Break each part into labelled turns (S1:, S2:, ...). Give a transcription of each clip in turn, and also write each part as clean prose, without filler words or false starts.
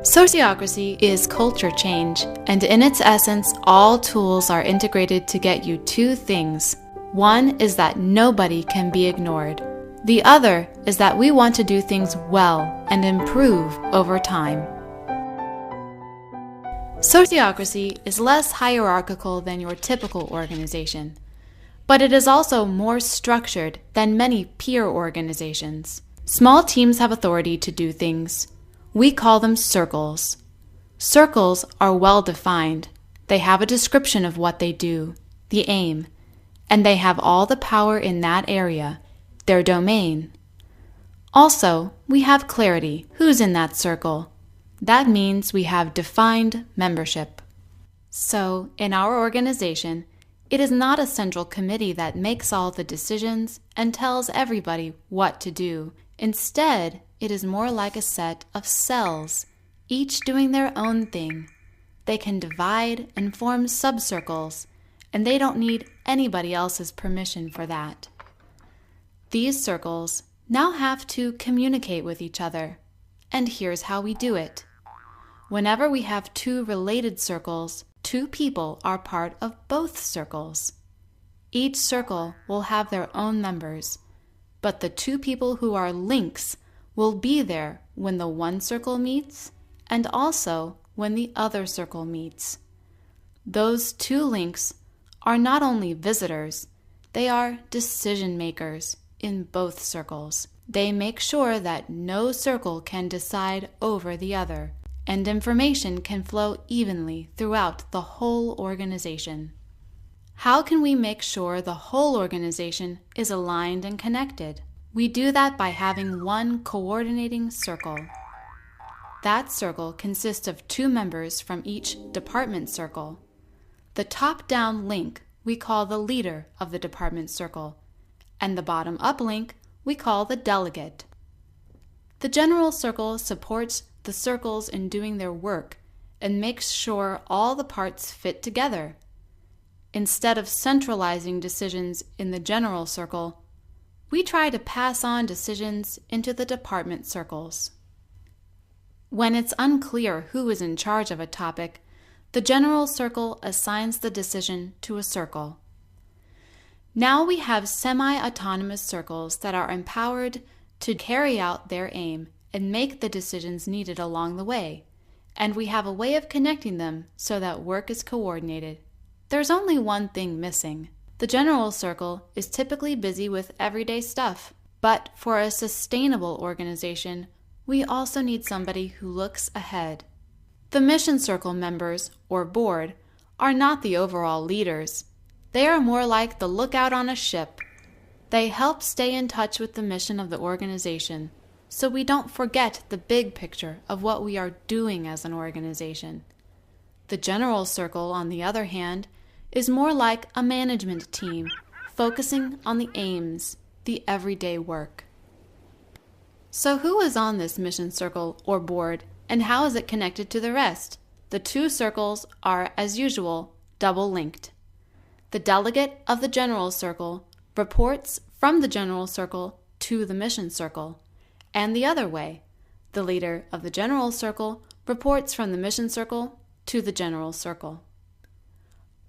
S1: Sociocracy is culture change, and in its essence, all tools are integrated to get you two things. One is that nobody can be ignored. The other is that we want to do things well and improve over time. Sociocracy is less hierarchical than your typical organization, but it is also more structured than many peer organizations. Small teams have authority to do things. We call them circles. Circles are well defined. They have a description of what they do, the aim, and they have all the power in that area, their domain. Also, we have clarity. Who's in that circle? That means we have defined membership. So, in our organization, it is not a central committee that makes all the decisions and tells everybody what to do. Instead, it is more like a set of cells, each doing their own thing. They can divide and form subcircles, and they don't need anybody else's permission for that. These circles now have to communicate with each other, and here's how we do it. Whenever we have two related circles, two people are part of both circles. Each circle will have their own members, but the two people who are links will be there when the one circle meets and also when the other circle meets. Those two links are not only visitors, they are decision makers in both circles. They make sure that no circle can decide over the other, and information can flow evenly throughout the whole organization. How can we make sure the whole organization is aligned and connected? We do that by having one coordinating circle. That circle consists of two members from each department circle. The top-down link we call the leader of the department circle, and the bottom-up link we call the delegate. The general circle supports the circles in doing their work and makes sure all the parts fit together. Instead of centralizing decisions in the general circle, we try to pass on decisions into the department circles. When it's unclear who is in charge of a topic, the general circle assigns the decision to a circle. Now we have semi-autonomous circles that are empowered to carry out their aim and make the decisions needed along the way, and we have a way of connecting them so that work is coordinated. There's only one thing missing. The general circle is typically busy with everyday stuff, but for a sustainable organization, we also need somebody who looks ahead. The mission circle members, or board, are not the overall leaders. They are more like the lookout on a ship. They help stay in touch with the mission of the organization, so we don't forget the big picture of what we are doing as an organization. The general circle, on the other hand, is more like a management team, focusing on the aims, the everyday work. So who is on this mission circle or board, and how is it connected to the rest? The two circles are, as usual, double linked. The delegate of the general circle reports from the general circle to the mission circle, and the other way. The leader of the general circle reports from the mission circle to the general circle.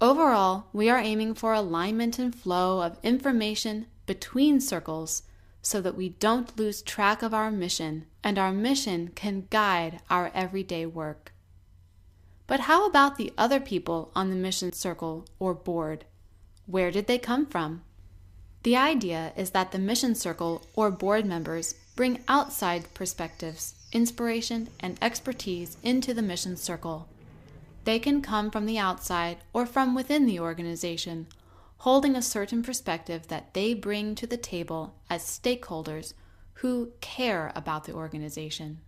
S1: Overall, we are aiming for alignment and flow of information between circles so that we don't lose track of our mission and our mission can guide our everyday work. But how about the other people on the mission circle or board? Where did they come from? The idea is that the mission circle or board members bring outside perspectives, inspiration, and expertise into the mission circle. They can come from the outside or from within the organization, holding a certain perspective that they bring to the table as stakeholders who care about the organization.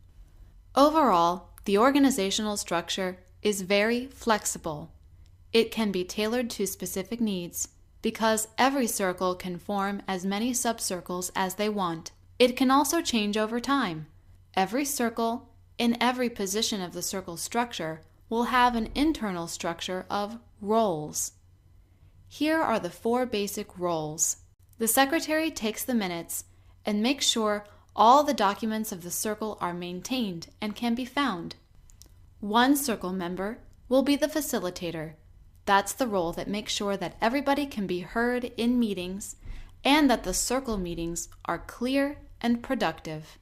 S1: Overall, the organizational structure is very flexible. It can be tailored to specific needs because every circle can form as many subcircles as they want. It can also change over time. Every circle, in every position of the circle structure, will have an internal structure of roles. Here are the 4 basic roles. The secretary takes the minutes and makes sure all the documents of the circle are maintained and can be found. One circle member will be the facilitator. That's the role that makes sure that everybody can be heard in meetings and that the circle meetings are clear and productive.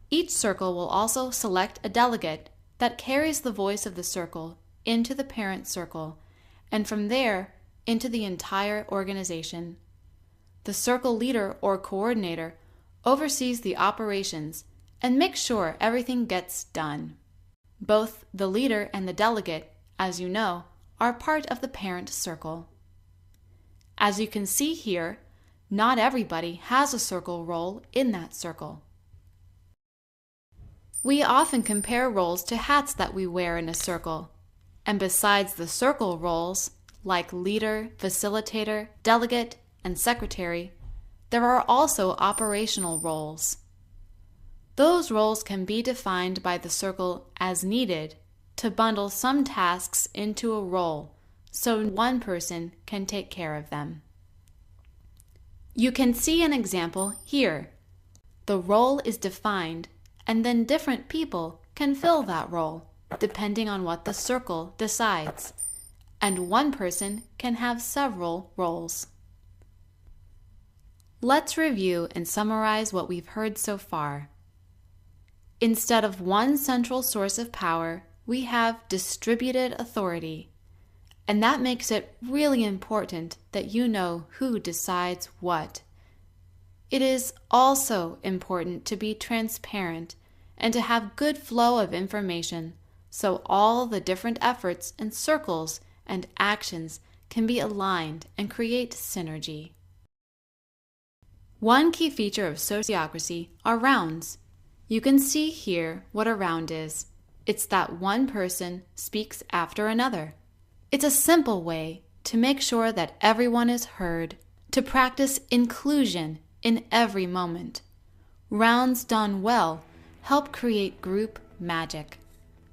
S1: Each circle will also select a delegate that carries the voice of the circle into the parent circle, and from there into the entire organization. The circle leader or coordinator oversees the operations and makes sure everything gets done. Both the leader and the delegate, as you know, are part of the parent circle. As you can see here, not everybody has a circle role in that circle. We often compare roles to hats that we wear in a circle. And besides the circle roles, like leader, facilitator, delegate, and secretary, there are also operational roles. Those roles can be defined by the circle as needed to bundle some tasks into a role so one person can take care of them. You can see an example here. The role is defined, and then different people can fill that role, depending on what the circle decides, and one person can have several roles. Let's review and summarize what we've heard so far. Instead of one central source of power, we have distributed authority, and that makes it really important that you know who decides what. It is also important to be transparent and to have good flow of information so all the different efforts and circles and actions can be aligned and create synergy. One key feature of sociocracy are rounds. You can see here what a round is. It's that one person speaks after another. It's a simple way to make sure that everyone is heard, to practice inclusion in every moment. Rounds done well help create group magic,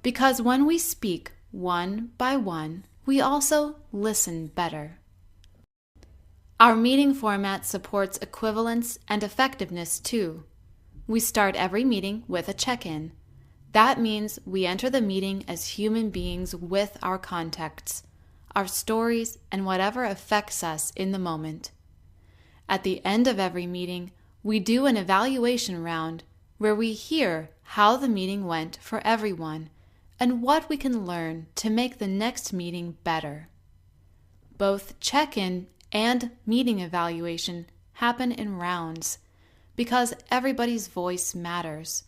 S1: because when we speak one by one, we also listen better. Our meeting format supports equivalence and effectiveness too. We start every meeting with a check-in. That means we enter the meeting as human beings with our contexts, our stories, and whatever affects us in the moment. At the end of every meeting, we do an evaluation round where we hear how the meeting went for everyone and what we can learn to make the next meeting better. Both check-in and meeting evaluation happen in rounds because everybody's voice matters.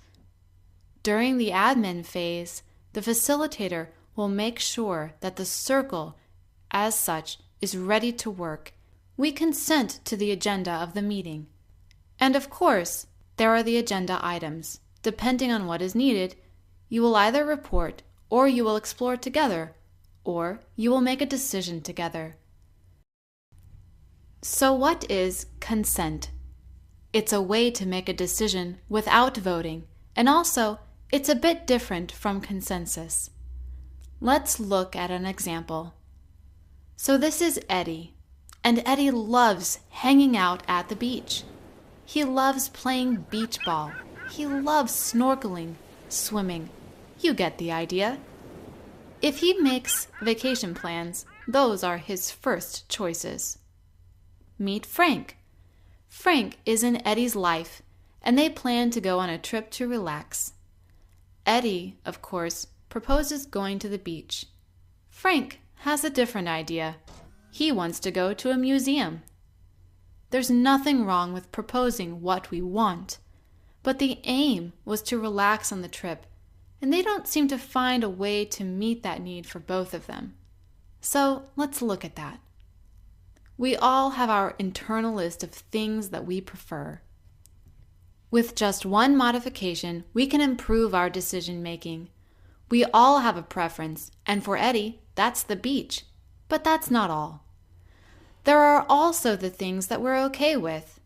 S1: During the admin phase, the facilitator will make sure that the circle, as such, is ready to work. We consent to the agenda of the meeting. And of course, there are the agenda items. Depending on what is needed, you will either report, or you will explore together, or you will make a decision together. So what is consent? It's a way to make a decision without voting, and also it's a bit different from consensus. Let's look at an example. So this is Eddie, and Eddie loves hanging out at the beach. He loves playing beach ball. He loves snorkeling, swimming. You get the idea. If he makes vacation plans, those are his first choices. Meet Frank. Frank is in Eddie's life, and they plan to go on a trip to relax. Eddie, of course, proposes going to the beach. Frank has a different idea. He wants to go to a museum. There's nothing wrong with proposing what we want, but the aim was to relax on the trip, and they don't seem to find a way to meet that need for both of them. So let's look at that. We all have our internal list of things that we prefer. With just one modification, we can improve our decision-making. We all have a preference, and for Eddie, that's the beach. But that's not all. There are also the things that we're okay with.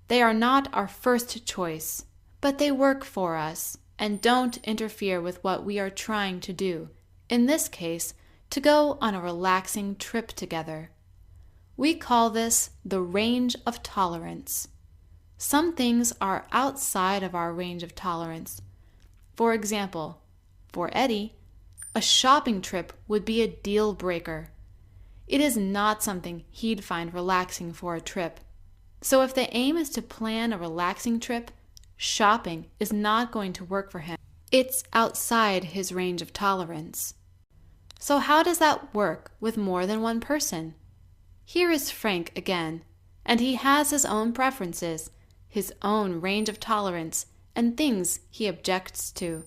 S1: They are not our first choice, but they work for us and don't interfere with what we are trying to do. In this case, to go on a relaxing trip together. We call this the range of tolerance. Some things are outside of our range of tolerance. For example, for Eddie, A shopping trip would be a deal breaker. It is not something he'd find relaxing for a trip. So if the aim is to plan a relaxing trip, shopping is not going to work for him. It's outside his range of tolerance. So how does that work with more than one person? Here is Frank again, and he has his own preferences, his own range of tolerance, and things he objects to.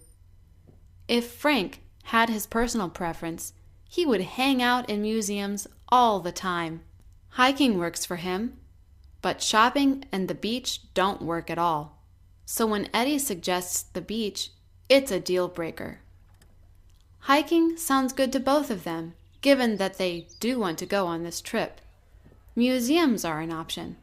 S1: If Frank had his personal preference, he would hang out in museums all the time. Hiking works for him, but shopping and the beach don't work at all. So when Eddie suggests the beach, it's a deal breaker. Hiking sounds good to both of them, given that they do want to go on this trip. Museums are an option.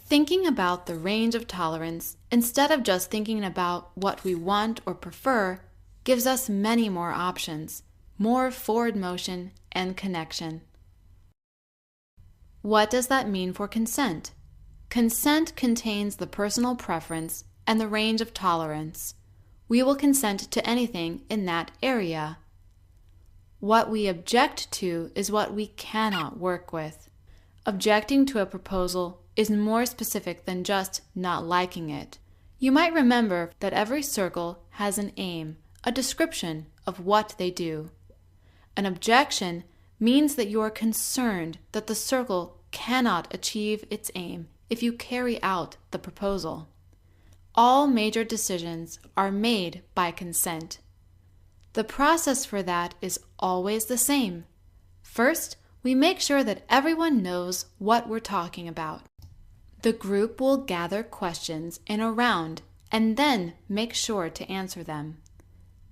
S1: Thinking about the range of tolerance instead of just thinking about what we want or prefer gives us many more options, more forward motion and connection. What does that mean for consent? Consent contains the personal preference and the range of tolerance. We will consent to anything in that area. What we object to is what we cannot work with. Objecting to a proposal is more specific than just not liking it. You might remember that every circle has an aim, a description of what they do. An objection means that you are concerned that the circle cannot achieve its aim if you carry out the proposal. All major decisions are made by consent. The process for that is always the same. First, we make sure that everyone knows what we're talking about. The group will gather questions in a round and then make sure to answer them.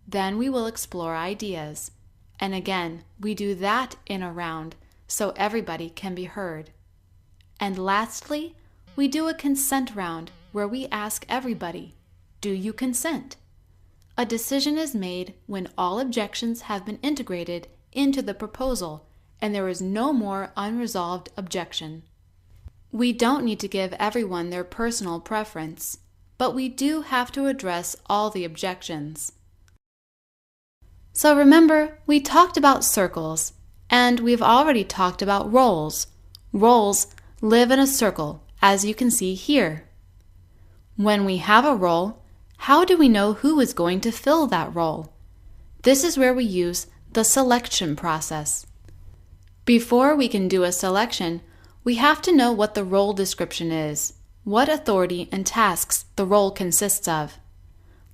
S1: Then we will explore ideas. And again, we do that in a round so everybody can be heard. And lastly, we do a consent round where we ask everybody, do you consent? A decision is made when all objections have been integrated into the proposal and there is no more unresolved objection. We don't need to give everyone their personal preference, but we do have to address all the objections. So remember, we talked about circles, and we've already talked about roles. Roles live in a circle, as you can see here. When we have a role, how do we know who is going to fill that role? This is where we use the selection process. Before we can do a selection, we have to know what the role description is, what authority and tasks the role consists of.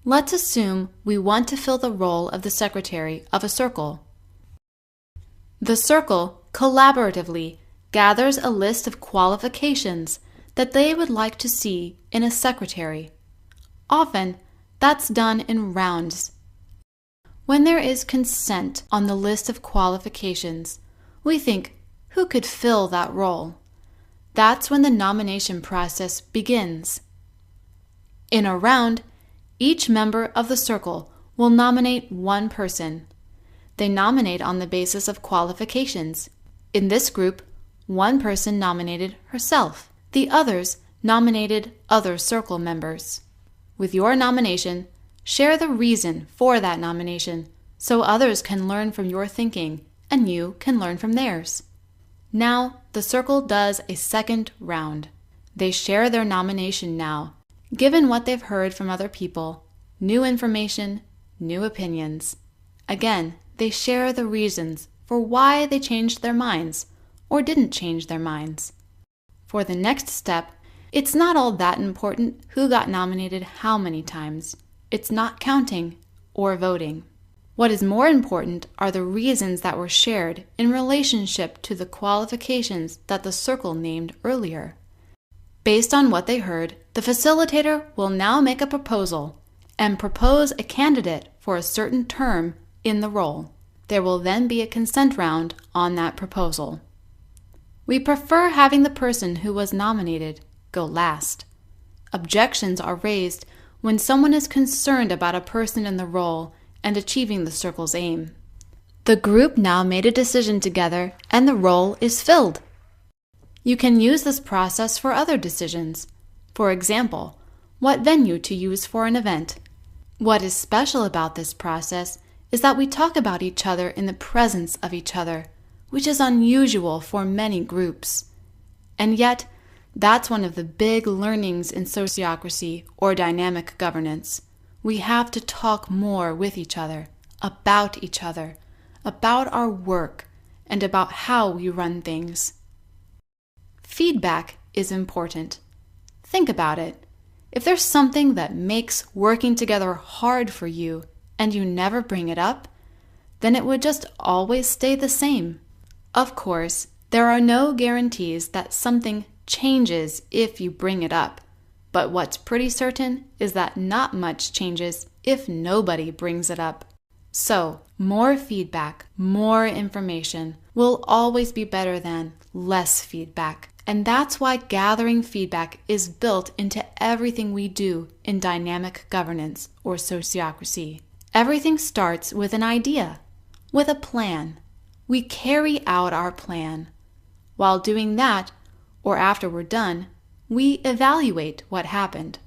S1: Let's assume we want to fill the role of the secretary of a circle. The circle collaboratively gathers a list of qualifications that they would like to see in a secretary. Often, that's done in rounds. When there is consent on the list of qualifications, we think, who could fill that role? That's when the nomination process begins. In a round, each member of the circle will nominate one person. They nominate on the basis of qualifications. In this group, one person nominated herself. The others nominated other circle members. With your nomination, share the reason for that nomination so others can learn from your thinking and you can learn from theirs. Now, the circle does a second round. They share their nomination now, given what they've heard from other people, new information, new opinions. Again, they share the reasons for why they changed their minds or didn't change their minds. For the next step, it's not all that important who got nominated how many times. It's not counting or voting. What is more important are the reasons that were shared in relationship to the qualifications that the circle named earlier. Based on what they heard, the facilitator will now make a proposal and propose a candidate for a certain term in the role. There will then be a consent round on that proposal. We prefer having the person who was nominated go last. Objections are raised when someone is concerned about a person in the role and achieving the circle's aim. The group now made a decision together and the role is filled. You can use this process for other decisions. For example, what venue to use for an event. What is special about this process is that we talk about each other in the presence of each other, which is unusual for many groups. And yet, that's one of the big learnings in sociocracy or dynamic governance. We have to talk more with each other, about our work, and about how we run things. Feedback is important. Think about it. If there's something that makes working together hard for you and you never bring it up, then it would just always stay the same. Of course, there are no guarantees that something changes if you bring it up, but what's pretty certain is that not much changes if nobody brings it up. So, more feedback, more information will always be better than less feedback. And that's why gathering feedback is built into everything we do in dynamic governance or sociocracy. Everything starts with an idea, with a plan. We carry out our plan. While doing that, or after we're done, we evaluate what happened.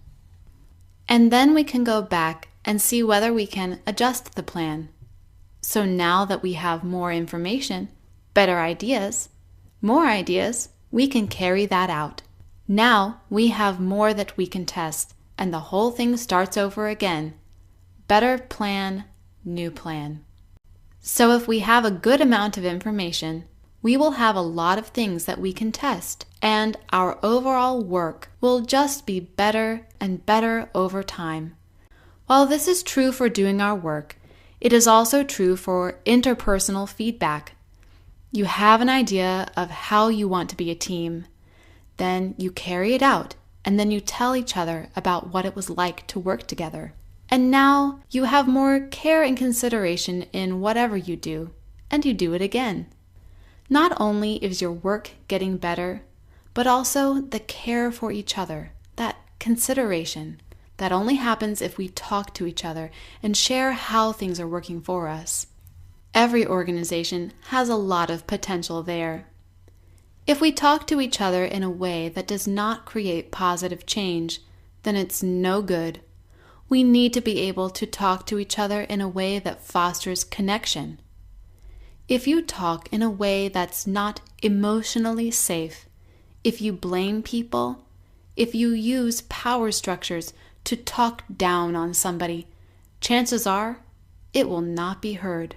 S1: And then we can go back and see whether we can adjust the plan. So now that we have more information, better ideas, more ideas, we can carry that out. Now we have more that we can test, and the whole thing starts over again. Better plan, new plan. So if we have a good amount of information, we will have a lot of things that we can test, and our overall work will just be better and better over time. While this is true for doing our work, it is also true for interpersonal feedback. You have an idea of how you want to be a team. Then you carry it out, and then you tell each other about what it was like to work together. And now you have more care and consideration in whatever you do, and you do it again. Not only is your work getting better, but also the care for each other, that consideration, that only happens if we talk to each other and share how things are working for us. Every organization has a lot of potential there. If we talk to each other in a way that does not create positive change, then it's no good. We need to be able to talk to each other in a way that fosters connection. If you talk in a way that's not emotionally safe, if you blame people, if you use power structures to talk down on somebody, chances are it will not be heard.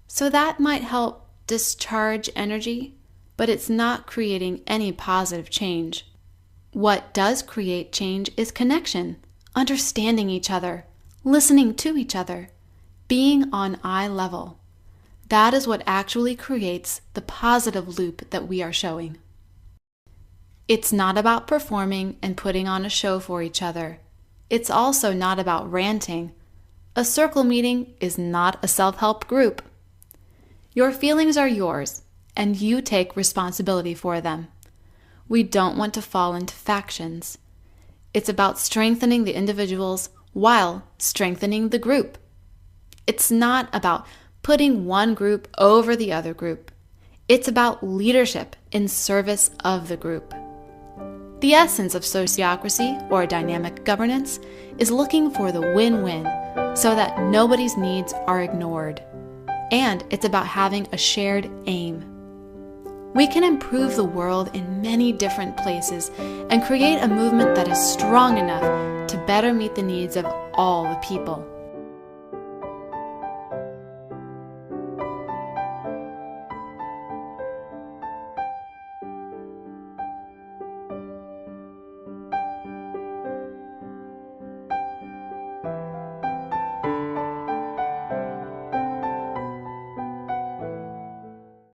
S1: So that might help discharge energy, but it's not creating any positive change. What does create change is connection, understanding each other, listening to each other, being on eye level. That is what actually creates the positive loop that we are showing. It's not about performing and putting on a show for each other. It's also not about ranting. A circle meeting is not a self-help group. Your feelings are yours, and you take responsibility for them. We don't want to fall into factions. It's about strengthening the individuals while strengthening the group. It's not about putting one group over the other group. It's about leadership in service of the group. The essence of sociocracy, or dynamic governance, is looking for the win-win so that nobody's needs are ignored. And it's about having a shared aim. We can improve the world in many different places and create a movement that is strong enough to better meet the needs of all the people.